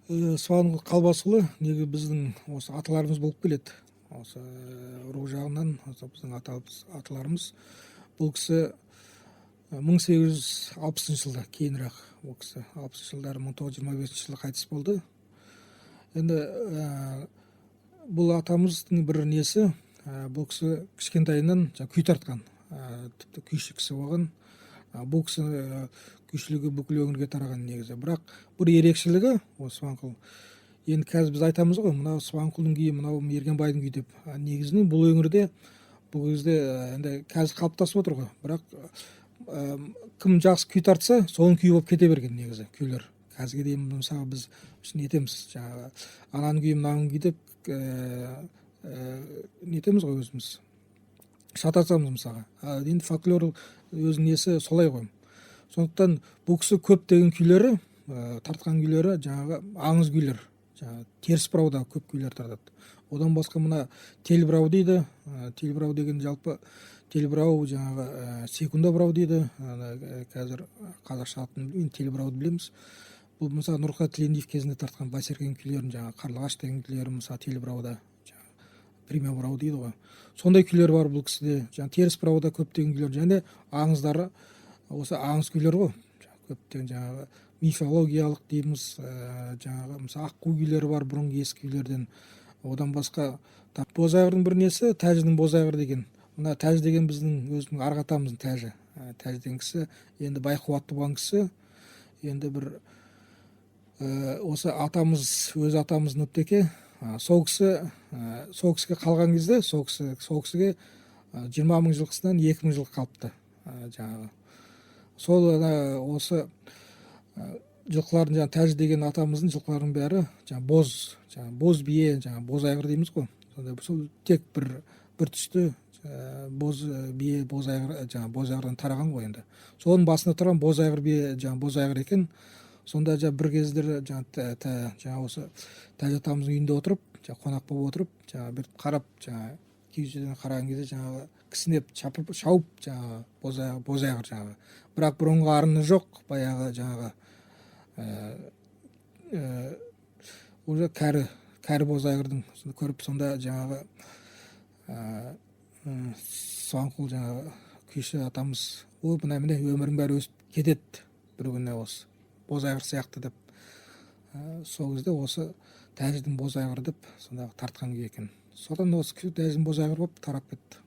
Сыбанқұл Қалбасұлы неге біздің осы аталарымыз болып келеді. Осы рух жағынан біздің аталарымыз бұл кісі 1860 жылда кейінірек, ол кісі 60 жылдары 1925 жылы қайтыс болды. Енді бұл атамыздың бір несі, бұл кісі кішкентайынан күй тартқан, тіпті күйші кісі болған. Бұл кісі күйшілігі бүкіл өңірге тараған негізі. Бірақ бір ерекшелігі осы Сыбанқұл. Енді қазір біз айтамыз ғой, мынау Сыбанқұлдың күйі, мынау Мергенбайдың күйі деп. Негізінен бұл өңірде бұл кезде енді қазір қалыптасып отыр ғой. Бірақ кім жақсы күй тартса, соның күйі болып кете берген негізі күйлер. Қазірге дейін мысалы біз нетеміз, жаңағы ананың күйі мынаның күйі деп нетеміз ғой өзіміз. Шатасамыз мысалға. Енді фольклор өзінің несі солай ғой. Сондықтан бұл кісі көп деген күйлері, тартқан күйлері жаңағы аңыз күйлер, жаңағы теріс бұрауда көп күйлер тартады. Одан басқа мына телбұрау дейді. Телбұрау деген жалпы телбұрау жаңағы секунда бұрау дейді. Қазір қазақша атын білмеймін, телбұрауды білеміз. Бұл мысалы Нұрқа Тілендиев кезінде тартқан Байсеркен күйлерін, жаңағы Қарлығаш деген күйлері мысалы телбұрауда, премия бұрау дейді ғой. Сондай күйлер бар бұл кісіде. Жаңағы теріс бұрауда көптеген күйлер, және аңыздары осы аңыз күйлер ғой. Көптеген жаңағы мифологиялық дейміз, жаңағы мысалы аққу күйлері бар бұрынғы ескі күйлерден. Одан басқа Бозайғырдың бір несі, Тәждің Бозайғыр деген. Мына Тәж деген біздің өзіміздің арғы атамыздың Тәжі. Тәж деген кісі енді байқуатты болған кісі. Енді бір осы атамыз, өз атамыз Нүптеке, сол кісіге қалған кезде, сол кісіге 20 мың жылқысынан 2 мың жылқы қалыпты. Жаңағы сол осы жылқылардың, жаңағы Тәж деген атамыздың жылқыларының бәрі жаңағы боз бие, жаңағы бозайғыр дейміз ғой. Сол тек бір түсті боз бие, бозайғыр, жаңағы бозайғырдан тараған ғой енді. Соның басында тұрған бозайғыр бие, жаңағы бозайғыр екен. Сонда бір кездері жаңағы осы Тәж атамыздың үйінде отырып, қонақ болып отырып, жаңағы бір қарап, жаңағы күйшіден қараған кезде жаңағы кісінеп шауып, жаңағы бозайғыр жаңағы. Бірақ бұрынғы арыны жоқ, баяғы жаңағы уже кәрі бозайғырдың көріп, сонда жаңағы Сыбанқұл жаңағы күйші атамыз, міне өмірің бәрі өсіп кетеді бір күні осы бозайғыр сияқты деп. Сол кезде осы Тәждің Бозайғыр деп сонда тартқан күй екен. Содан осы Тәждің Бозайғыр болып тарап кетті.